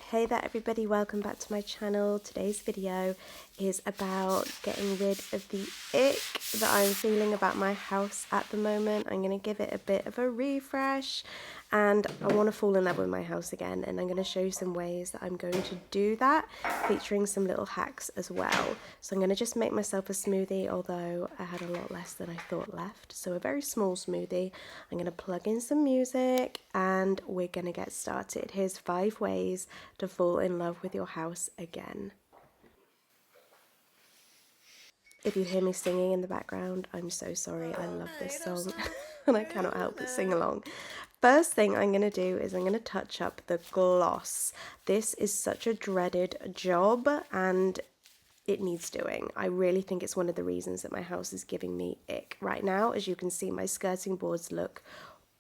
Hey there everybody, welcome back to my channel. Today's video is about getting rid of the ick that I'm feeling about my house at the moment. I'm going to give it a bit of a refresh and I want to fall in love with my house again, and I'm going to show you some ways that I'm going to do that, featuring some little hacks as well. So I'm going to just make myself a smoothie, although I had a lot less than I thought left. So a very small smoothie. I'm going to plug in some music and we're going to get started. Here's 5 ways to fall in love with your house again. If you hear me singing in the background, I'm so sorry. I love this song and I cannot help but sing along. First thing I'm going to do is I'm going to touch up the gloss. This is such a dreaded job and it needs doing. I really think it's one of the reasons that my house is giving me ick right now. As you can see, my skirting boards look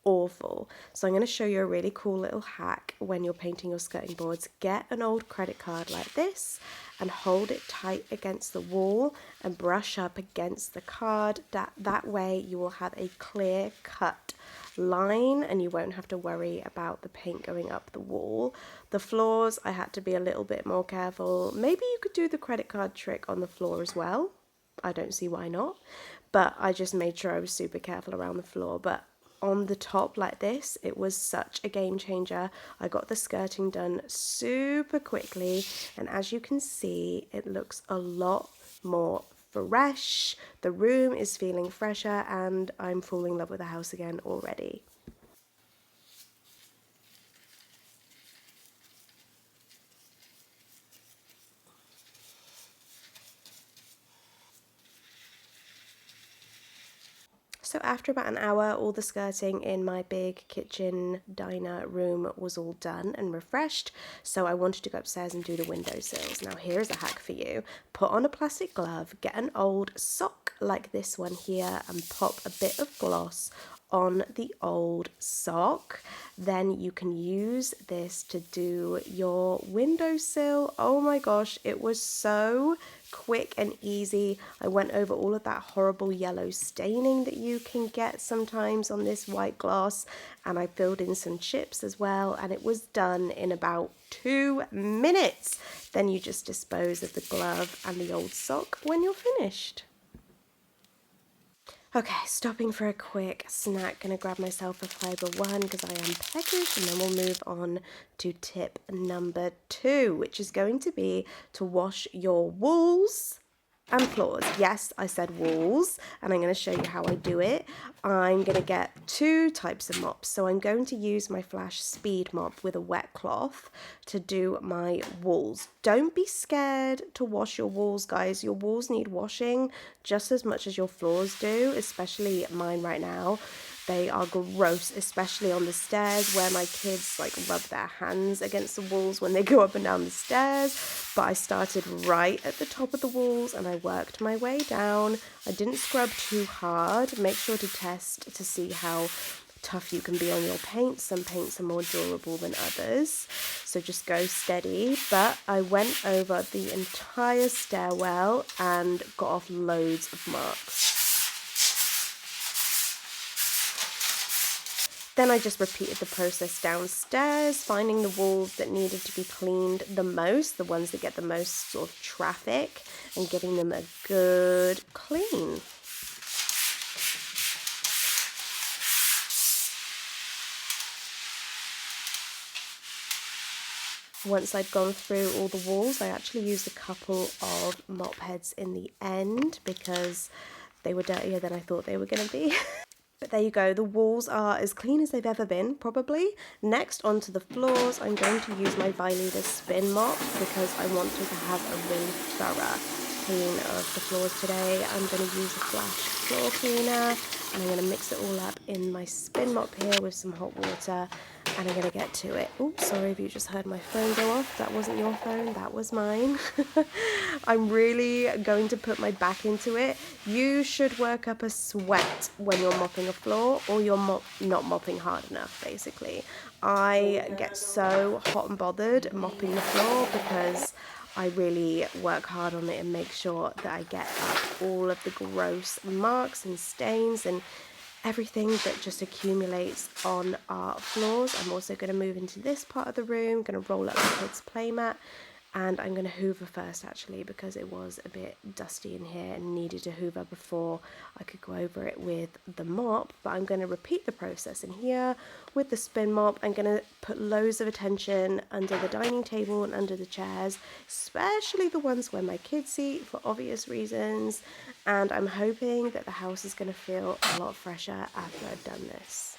awful. So I'm going to show you a really cool little hack when you're painting your skirting boards. Get an old credit card like this and hold it tight against the wall and brush up against the card. That way you will have a clear cut line and you won't have to worry about the paint going up the wall. The floors, I had to be a little bit more careful. Maybe you could do the credit card trick on the floor as well. I don't see why not, but I just made sure I was super careful around the floor. But on the top like this, it was such a game changer. I got the skirting done super quickly, and as you can see, it looks a lot more fresh. The room is feeling fresher and I'm falling in love with the house again already. So after about an hour, all the skirting in my big kitchen diner room was all done and refreshed. So I wanted to go upstairs and do the windowsills. Now here's a hack for you. Put on a plastic glove, get an old sock like this one here and pop a bit of gloss on the old sock. Then you can use this to do your windowsill. Oh my gosh, it was so quick and easy. I went over all of that horrible yellow staining that you can get sometimes on this white glass, and I filled in some chips as well, and it was done in about 2 minutes. Then you just dispose of the glove and the old sock when you're finished. Okay, stopping for a quick snack. Gonna grab myself a fibre one because I am peckish, and then we'll move on to tip number 2, which is going to be to wash your walls and floors. Yes, I said walls, and I'm going to show you how I do it. I'm going to get 2 types of mops. So I'm going to use my Flash Speed Mop with a wet cloth to do my walls. Don't be scared to wash your walls, guys. Your walls need washing just as much as your floors do, especially mine right now. They are gross, especially on the stairs where my kids like rub their hands against the walls when they go up and down the stairs. But I started right at the top of the walls and I worked my way down. I didn't scrub too hard. Make sure to test to see how tough you can be on your paints. Some paints are more durable than others, so just go steady. But I went over the entire stairwell and got off loads of marks. Then I just repeated the process downstairs, finding the walls that needed to be cleaned the most, the ones that get the most sort of traffic, and giving them a good clean. Once I'd gone through all the walls, I actually used a couple of mop heads in the end because they were dirtier than I thought they were going to be. But there you go, the walls are as clean as they've ever been, probably. Next, onto the floors, I'm going to use my Violeta Spin Mop because I wanted to have a really thorough clean of the floors today. I'm going to use a Flash floor cleaner and I'm going to mix it all up in my Spin Mop here with some hot water, and I'm going to get to it. Oops, sorry if you just heard my phone go off. That wasn't your phone, that was mine. I'm really going to put my back into it. You should work up a sweat when you're mopping a floor, or you're not mopping hard enough, basically. I get so hot and bothered mopping the floor because I really work hard on it and make sure that I get up all of the gross marks and stains, and everything that just accumulates on our floors. I'm also going to move into this part of the room, going to roll up the kids' playmat, and I'm going to hoover first actually, because it was a bit dusty in here and needed to hoover before I could go over it with the mop. But I'm going to repeat the process in here with the spin mop. I'm going to put loads of attention under the dining table and under the chairs, especially the ones where my kids eat for obvious reasons, and I'm hoping that the house is going to feel a lot fresher after I've done this.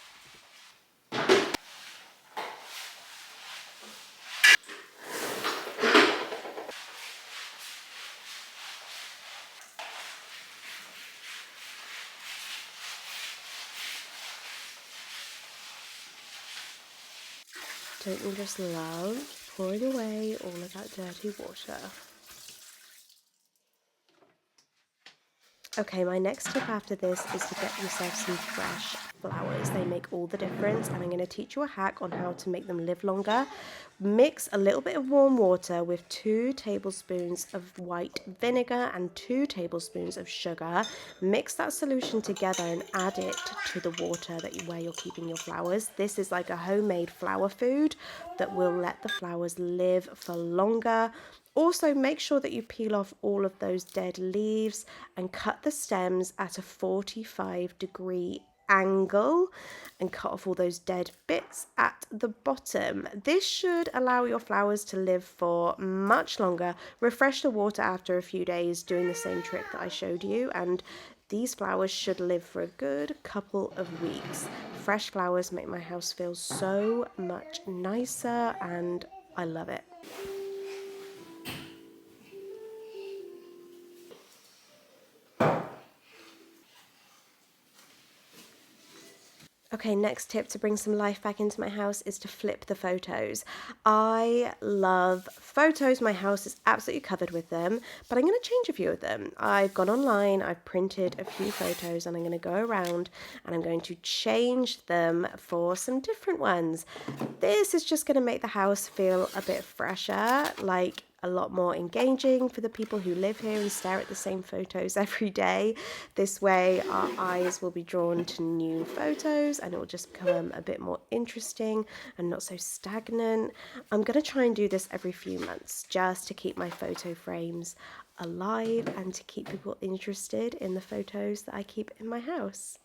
Don't you just love pouring away all of that dirty water? Okay, my next tip after this is to get yourself some fresh flowers. They make all the difference, and I'm going to teach you a hack on how to make them live longer. Mix a little bit of warm water with 2 tablespoons of white vinegar and 2 tablespoons of sugar. Mix that solution together and add it to the water where you're keeping your flowers. This is like a homemade flower food that will let the flowers live for longer. Also, make sure that you peel off all of those dead leaves and cut the stems at a 45-degree angle and cut off all those dead bits at the bottom. This should allow your flowers to live for much longer. Refresh the water after a few days doing the same trick that I showed you, and these flowers should live for a good couple of weeks. Fresh flowers make my house feel so much nicer and I love it. Okay, next tip to bring some life back into my house is to flip the photos. I love photos. My house is absolutely covered with them, but I'm going to change a few of them. I've gone online, I've printed a few photos, and I'm going to go around and I'm going to change them for some different ones. This is just going to make the house feel a bit fresher, like a lot more engaging for the people who live here and stare at the same photos every day. This way our eyes will be drawn to new photos and it will just become a bit more interesting and not so stagnant. I'm going to try and do this every few months just to keep my photo frames alive and to keep people interested in the photos that I keep in my house.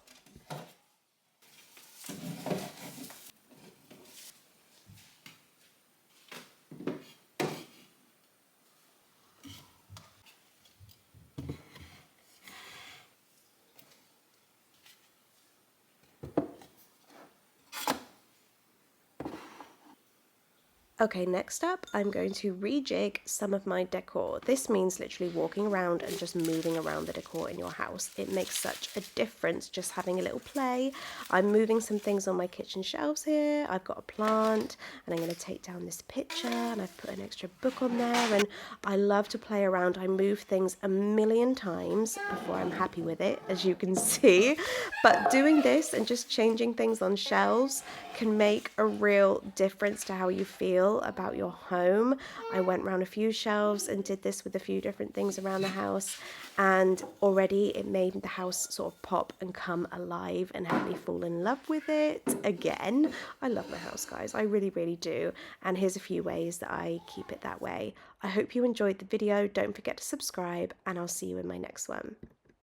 Okay, next up, I'm going to rejig some of my decor. This means literally walking around and just moving around the decor in your house. It makes such a difference just having a little play. I'm moving some things on my kitchen shelves here. I've got a plant and I'm going to take down this picture and I've put an extra book on there, and I love to play around. I move things a million times before I'm happy with it, as you can see. But doing this and just changing things on shelves can make a real difference to how you feel about your home. I went around a few shelves and did this with a few different things around the house, and already it made the house sort of pop and come alive and help me fall in love with it again. I love my house, guys. I really, really do. And here's a few ways that I keep it that way. I hope you enjoyed the video. Don't forget to subscribe, and I'll see you in my next one.